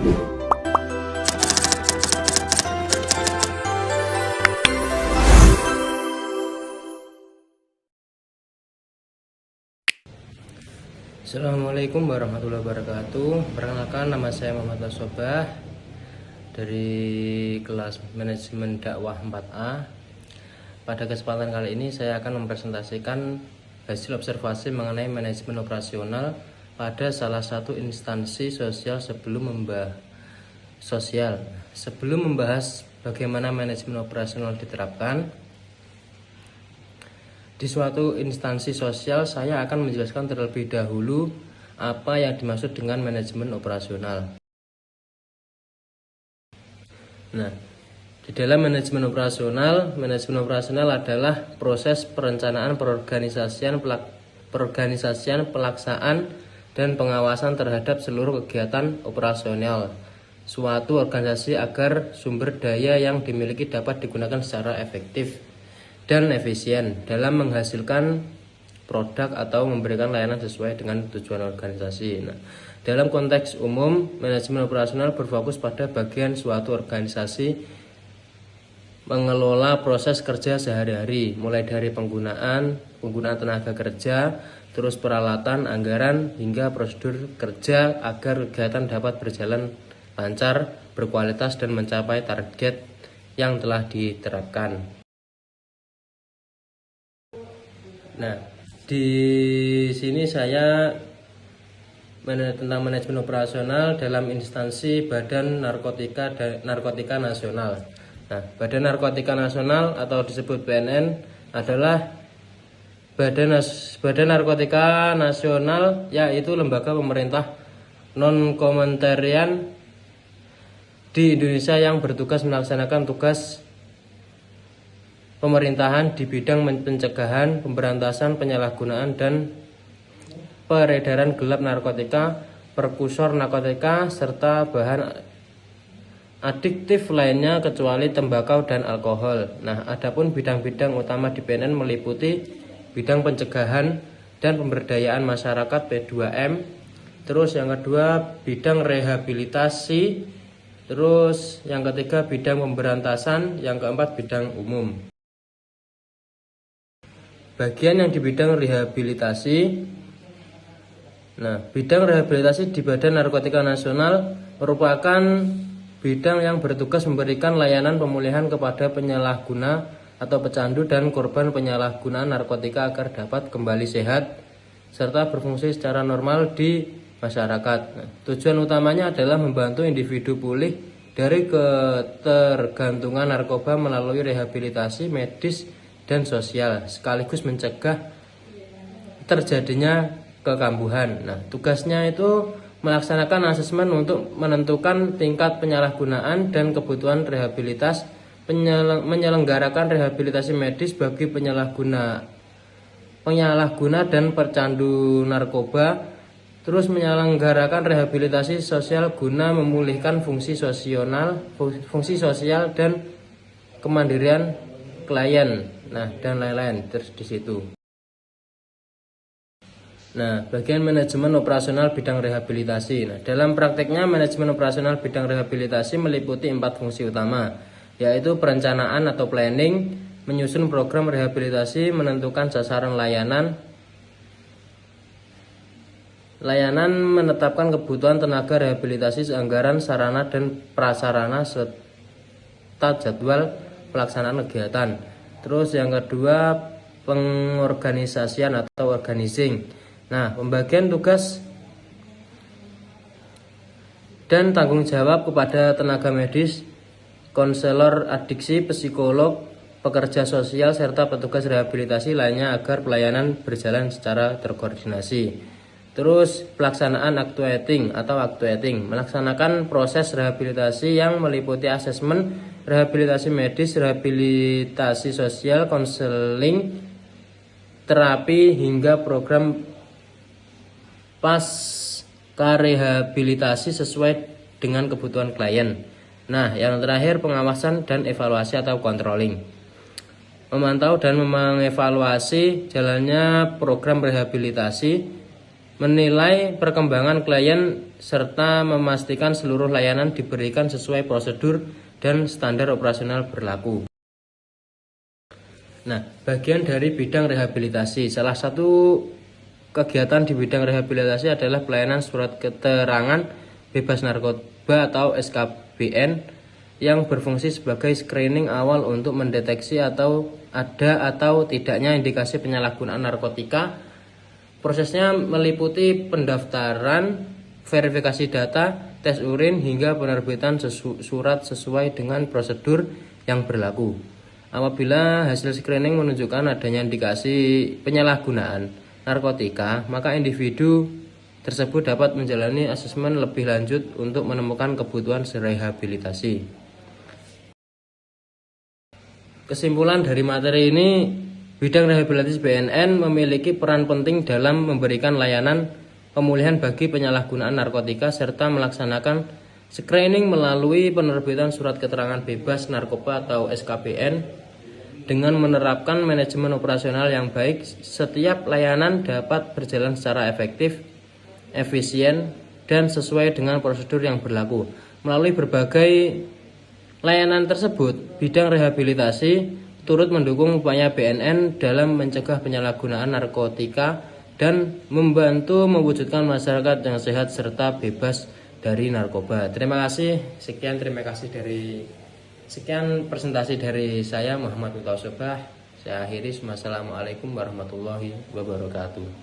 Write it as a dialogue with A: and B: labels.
A: Assalamualaikum warahmatullahi wabarakatuh. Perkenalkan, nama saya Muhammad Asobah dari kelas Manajemen Dakwah 4A. Pada kesempatan kali ini saya akan mempresentasikan hasil observasi mengenai manajemen operasional pada salah satu instansi sosial sebelum membahas bagaimana manajemen operasional diterapkan di suatu instansi sosial, saya akan menjelaskan terlebih dahulu apa yang dimaksud dengan manajemen operasional. Nah, di dalam manajemen operasional adalah proses perencanaan, perorganisasian, pelaksanaan, dan pengawasan terhadap seluruh kegiatan operasional suatu organisasi agar sumber daya yang dimiliki dapat digunakan secara efektif dan efisien dalam menghasilkan produk atau memberikan layanan sesuai dengan tujuan organisasi. Nah, dalam konteks umum, manajemen operasional berfokus pada bagian suatu organisasi mengelola proses kerja sehari-hari, mulai dari penggunaan tenaga kerja, terus peralatan, anggaran, hingga prosedur kerja agar kegiatan dapat berjalan lancar, berkualitas, dan mencapai target yang telah diterapkan. Nah, di sini saya tentang manajemen operasional dalam instansi Badan Narkotika Nasional. Nah, Badan Narkotika Nasional atau disebut BNN adalah Badan Narkotika Nasional, yaitu lembaga pemerintah non-kementerian di Indonesia yang bertugas melaksanakan tugas pemerintahan di bidang pencegahan, pemberantasan penyalahgunaan dan peredaran gelap narkotika, prekursor narkotika, serta bahan adiktif lainnya kecuali tembakau dan alkohol. Nah, adapun bidang-bidang utama di BNN meliputi bidang pencegahan dan pemberdayaan masyarakat P2M, terus yang kedua bidang rehabilitasi, terus yang ketiga bidang pemberantasan, yang keempat bidang umum. Bagian yang di bidang rehabilitasi. Nah, bidang rehabilitasi di Badan Narkotika Nasional merupakan bidang yang bertugas memberikan layanan pemulihan kepada penyalahguna atau pecandu dan korban penyalahgunaan narkotika agar dapat kembali sehat serta berfungsi secara normal di masyarakat. Nah, tujuan utamanya adalah membantu individu pulih dari ketergantungan narkoba melalui rehabilitasi medis dan sosial, sekaligus mencegah terjadinya kekambuhan. Nah, tugasnya itu melaksanakan asesmen untuk menentukan tingkat penyalahgunaan dan kebutuhan rehabilitas, menyelenggarakan rehabilitasi medis bagi penyalahguna dan pecandu narkoba, terus menyelenggarakan rehabilitasi sosial guna memulihkan fungsi sosial dan kemandirian klien. Nah, dan lain-lain terus di situ. Nah, bagian manajemen operasional bidang rehabilitasi. Nah, dalam prakteknya manajemen operasional bidang rehabilitasi meliputi 4 fungsi utama, yaitu perencanaan atau planning, menyusun program rehabilitasi, menentukan sasaran layanan, menetapkan kebutuhan tenaga rehabilitasi, anggaran, sarana dan prasarana, serta jadwal pelaksanaan kegiatan. Terus yang kedua pengorganisasian atau organizing. Nah, pembagian tugas dan tanggung jawab kepada tenaga medis, konselor adiksi, psikolog, pekerja sosial, serta petugas rehabilitasi lainnya agar pelayanan berjalan secara terkoordinasi. Terus pelaksanaan actuating, melaksanakan proses rehabilitasi yang meliputi asesmen, rehabilitasi medis, rehabilitasi sosial, konseling, terapi, hingga program pasca rehabilitasi sesuai dengan kebutuhan klien. Nah, yang terakhir pengawasan dan evaluasi atau controlling, memantau dan mengevaluasi jalannya program rehabilitasi menilai perkembangan klien serta memastikan seluruh layanan diberikan sesuai prosedur dan standar operasional berlaku. Nah, bagian dari bidang rehabilitasi, salah satu kegiatan di bidang rehabilitasi adalah pelayanan surat keterangan bebas narkoba atau SKBN yang berfungsi sebagai screening awal untuk mendeteksi atau tidaknya indikasi penyalahgunaan narkotika. Prosesnya meliputi pendaftaran, verifikasi data, tes urin, hingga penerbitan surat sesuai dengan prosedur yang berlaku. Apabila hasil screening menunjukkan adanya indikasi penyalahgunaan narkotika, maka individu tersebut dapat menjalani asesmen lebih lanjut untuk menemukan kebutuhan rehabilitasi. Kesimpulan dari materi ini, bidang rehabilitasi BNN memiliki peran penting dalam memberikan layanan pemulihan bagi penyalahgunaan narkotika serta melaksanakan screening melalui penerbitan surat keterangan bebas narkoba atau SKBN. Dengan menerapkan manajemen operasional yang baik, setiap layanan dapat berjalan secara efektif, efisien, dan sesuai dengan prosedur yang berlaku. Melalui berbagai layanan tersebut, bidang rehabilitasi turut mendukung upaya BNN dalam mencegah penyalahgunaan narkotika dan membantu mewujudkan masyarakat yang sehat serta bebas dari narkoba. Terima kasih. Sekian presentasi dari saya, Muhammad Utasobah. Saya akhiri. Wassalamualaikum warahmatullahi wabarakatuh.